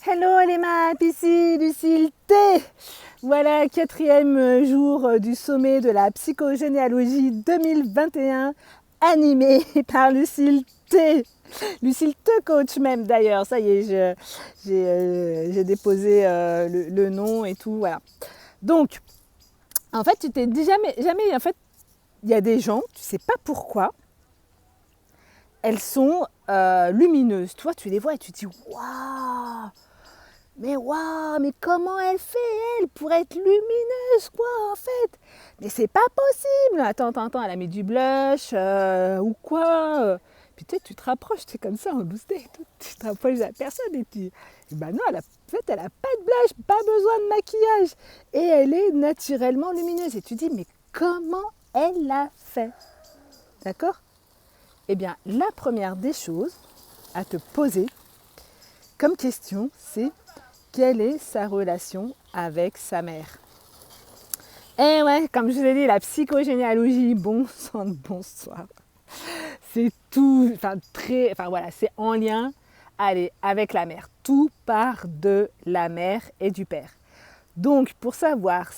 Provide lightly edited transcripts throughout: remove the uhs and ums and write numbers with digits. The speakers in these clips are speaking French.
Hello les maps, ici Lucille T. Voilà, 4e jour du sommet de la psychogénéalogie 2021, animé par Lucille T. Lucille T coach même d'ailleurs, ça y est, j'ai déposé le nom et tout, voilà. Donc, en fait, tu t'es dit jamais, en fait, il y a des gens, tu sais pas pourquoi, elles sont lumineuses. Toi, tu les vois et tu te dis, waouh, mais comment elle fait, elle, pour être lumineuse, quoi, en fait? Mais c'est pas possible. Attends, elle a mis du blush ou quoi? Puis tu te rapproches, tu es comme ça, en boosté et tout. Tu te rapproches de la personne et tu... Et ben non, en fait, elle a pas de blush, pas besoin de maquillage. Et elle est naturellement lumineuse. Et tu dis, mais comment elle l'a fait? D'accord? Eh bien, la première des choses à te poser comme question, c'est quelle est sa relation avec sa mère? Eh ouais, comme je vous ai dit, la psychogénéalogie, bon sang de bonsoir. C'est tout, voilà, c'est en lien, avec la mère. Tout part de la mère et du père. Donc, pour savoir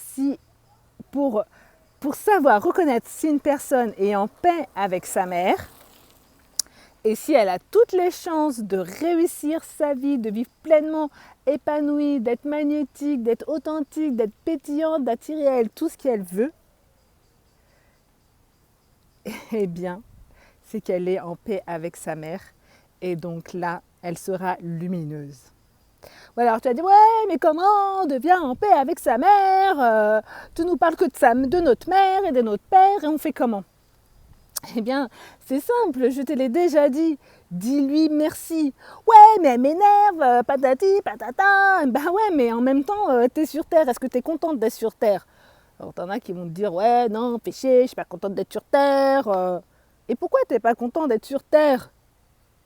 reconnaître si une personne est en paix avec sa mère, et si elle a toutes les chances de réussir sa vie, de vivre pleinement épanouie, d'être magnétique, d'être authentique, d'être pétillante, d'attirer à elle tout ce qu'elle veut, eh bien, c'est qu'elle est en paix avec sa mère. Et donc là, elle sera lumineuse. Ou alors tu vas dire, ouais, mais comment on devient en paix avec sa mère? Tu nous parles que de notre mère et de notre père, et on fait comment? Eh bien, c'est simple, je te l'ai déjà dit. Dis-lui merci. Ouais, mais elle m'énerve, patati, patata. Ben ouais, mais en même temps, t'es sur Terre. Est-ce que t'es contente d'être sur Terre? Alors, t'en as qui vont te dire, ouais, non, fais chier, je suis pas contente d'être sur Terre. Et pourquoi t'es pas content d'être sur Terre?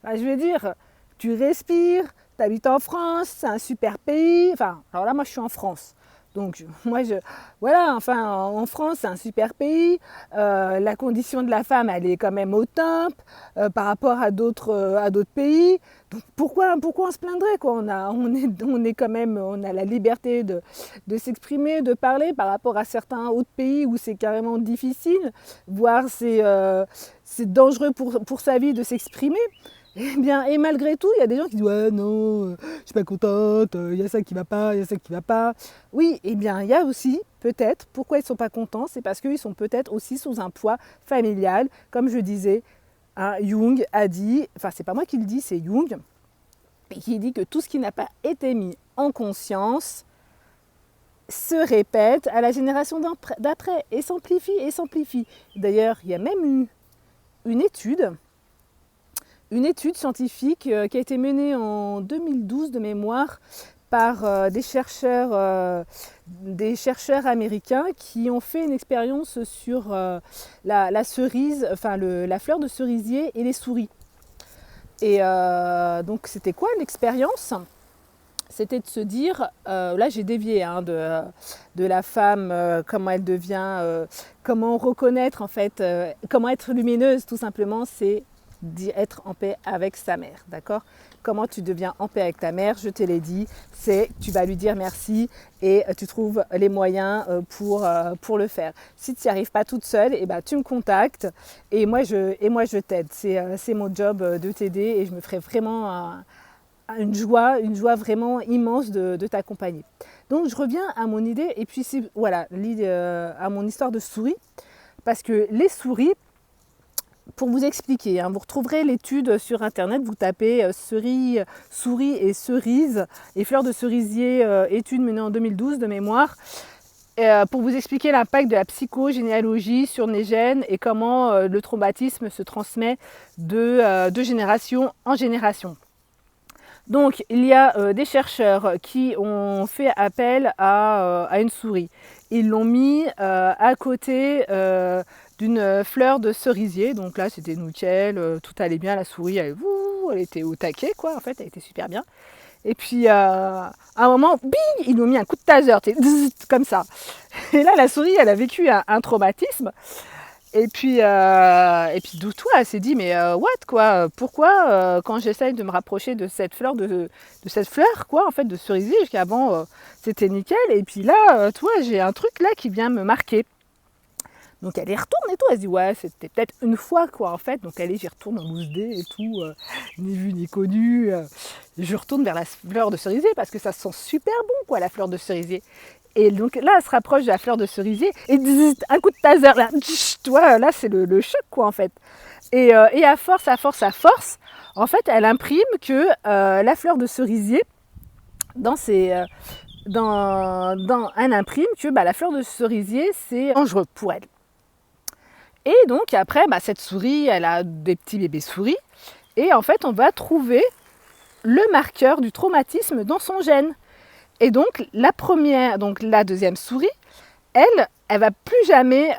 Ben, je veux dire, tu respires, t'habites en France, c'est un super pays. Enfin, alors là, moi, je suis en France. Donc, voilà, enfin, en France, c'est un super pays. La condition de la femme, elle est quand même au top par rapport à d'autres pays. Donc, pourquoi on se plaindrait, quoi? On est quand même, on a la liberté de s'exprimer, de parler par rapport à certains autres pays où c'est carrément difficile, voire c'est dangereux pour sa vie de s'exprimer. Eh bien, et malgré tout, il y a des gens qui disent ouais non, je suis pas contente, il y a ça qui va pas, il y a ça qui va pas. Oui, eh bien, il y a aussi peut-être pourquoi ils sont pas contents, c'est parce qu'ils sont peut-être aussi sous un poids familial, comme je disais. Hein, Jung a dit, enfin c'est pas moi qui le dis, c'est Jung, qui dit que tout ce qui n'a pas été mis en conscience se répète à la génération d'après et s'amplifie et s'amplifie. D'ailleurs, il y a même eu une étude scientifique qui a été menée en 2012 de mémoire par des chercheurs américains qui ont fait une expérience sur la cerise, enfin la fleur de cerisier et les souris. Et donc c'était quoi l'expérience? C'était de se dire, là j'ai dévié de la femme, comment elle devient, comment reconnaître en fait, comment être lumineuse tout simplement, c'est être en paix avec sa mère, d'accord? Comment tu deviens en paix avec ta mère, je te l'ai dit, c'est tu vas lui dire merci et tu trouves les moyens pour le faire. Si tu n'y arrives pas toute seule, eh ben, tu me contactes et moi je t'aide. C'est mon job de t'aider et je me ferai vraiment une joie vraiment immense de t'accompagner. Donc je reviens à mon idée et puis voilà, à mon histoire de souris, parce que les souris, pour vous expliquer, hein, vous retrouverez l'étude sur internet, vous tapez souris et cerises et fleurs de cerisier, étude menée en 2012 de mémoire, pour vous expliquer l'impact de la psychogénéalogie sur les gènes et comment le traumatisme se transmet de génération en génération. Donc il y a des chercheurs qui ont fait appel à une souris. Ils l'ont mis à côté d'une fleur de cerisier. Donc là c'était nickel, tout allait bien, la souris elle était au taquet quoi, en fait elle était super bien. Et puis à un moment, bing, ils lui ont mis un coup de taser, comme ça. Et là la souris elle a vécu un traumatisme. Et puis d'où toi, elle s'est dit, mais what quoi, pourquoi quand j'essaye de me rapprocher de cette fleur, de cette fleur quoi, en fait, de cerisier, jusqu'avant c'était nickel, et puis là, toi, j'ai un truc là qui vient me marquer. Donc elle y retourne et tout, elle se dit, ouais, c'était peut-être une fois quoi, en fait, donc allez, j'y retourne en mousse dé et tout, ni vu ni connu, je retourne vers la fleur de cerisier parce que ça sent super bon quoi, la fleur de cerisier. Et donc là, elle se rapproche de la fleur de cerisier et un coup de taser, là, tu vois, là c'est le choc quoi en fait. Et à force, en fait, elle imprime que la fleur de cerisier, elle imprime que la fleur de cerisier, c'est dangereux pour elle. Et donc après, cette souris, elle a des petits bébés souris, et en fait, on va trouver le marqueur du traumatisme dans son gène. Et donc la deuxième souris, elle va plus jamais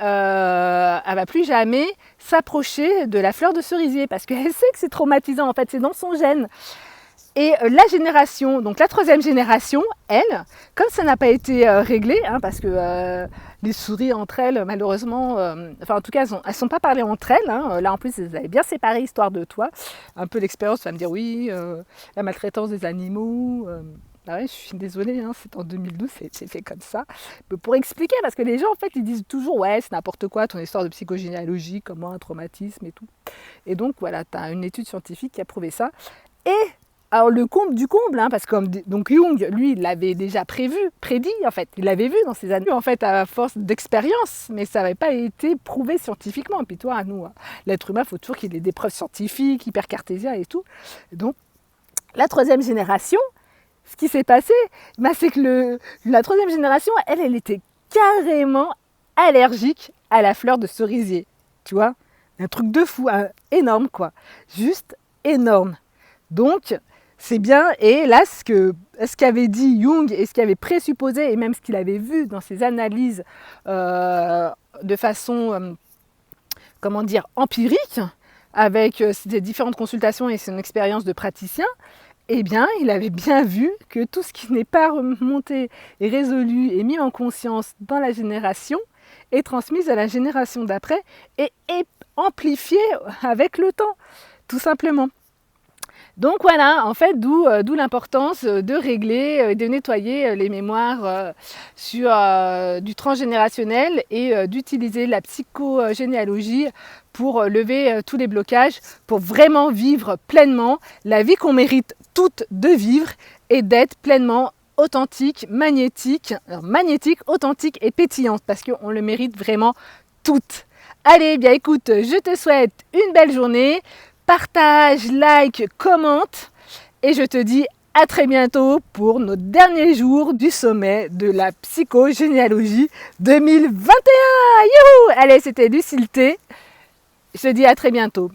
s'approcher de la fleur de cerisier parce qu'elle sait que c'est traumatisant. En fait, c'est dans son gène. Et la troisième génération, elle, comme ça n'a pas été réglé, parce que les souris entre elles, malheureusement, en tout cas, elles ne sont pas parlées entre elles. Là, en plus, elles avaient bien séparé, histoire de toi. Un peu l'expérience, tu vas me dire, oui, la maltraitance des animaux. Ouais, je suis désolée, c'est en 2012, c'est fait comme ça. Mais pour expliquer, parce que les gens, en fait, ils disent toujours, ouais, c'est n'importe quoi, ton histoire de psychogénéalogie, comment un traumatisme et tout. Et donc, voilà, tu as une étude scientifique qui a prouvé ça. Et alors le comble du comble, parce que donc Jung, lui, il l'avait déjà prédit en fait, il l'avait vu dans ses années, en fait, à force d'expérience, mais ça n'avait pas été prouvé scientifiquement. Et puis toi, nous, l'être humain, il faut toujours qu'il ait des preuves scientifiques, hyper cartésiennes et tout. Donc, la troisième génération, ce qui s'est passé, c'est que la troisième génération, elle était carrément allergique à la fleur de cerisier, tu vois, un truc de fou, énorme quoi, juste énorme. Donc, c'est bien, et là, ce qu'avait dit Jung et ce qu'il avait présupposé, et même ce qu'il avait vu dans ses analyses de façon, empirique, avec ses différentes consultations et son expérience de praticien, eh bien, il avait bien vu que tout ce qui n'est pas remonté et résolu et mis en conscience dans la génération est transmis à la génération d'après et est amplifié avec le temps, tout simplement. Donc voilà, en fait, d'où l'importance de régler, de nettoyer les mémoires sur du transgénérationnel et d'utiliser la psychogénéalogie pour lever tous les blocages, pour vraiment vivre pleinement la vie qu'on mérite toutes de vivre et d'être pleinement authentique, magnétique, authentique et pétillante, parce qu'on le mérite vraiment toutes. Allez, bien écoute, je te souhaite une belle journée. Partage, like, commente et je te dis à très bientôt pour nos derniers jours du sommet de la psychogénéalogie 2021. Youhou! Allez, c'était Lucille T. Je te dis à très bientôt.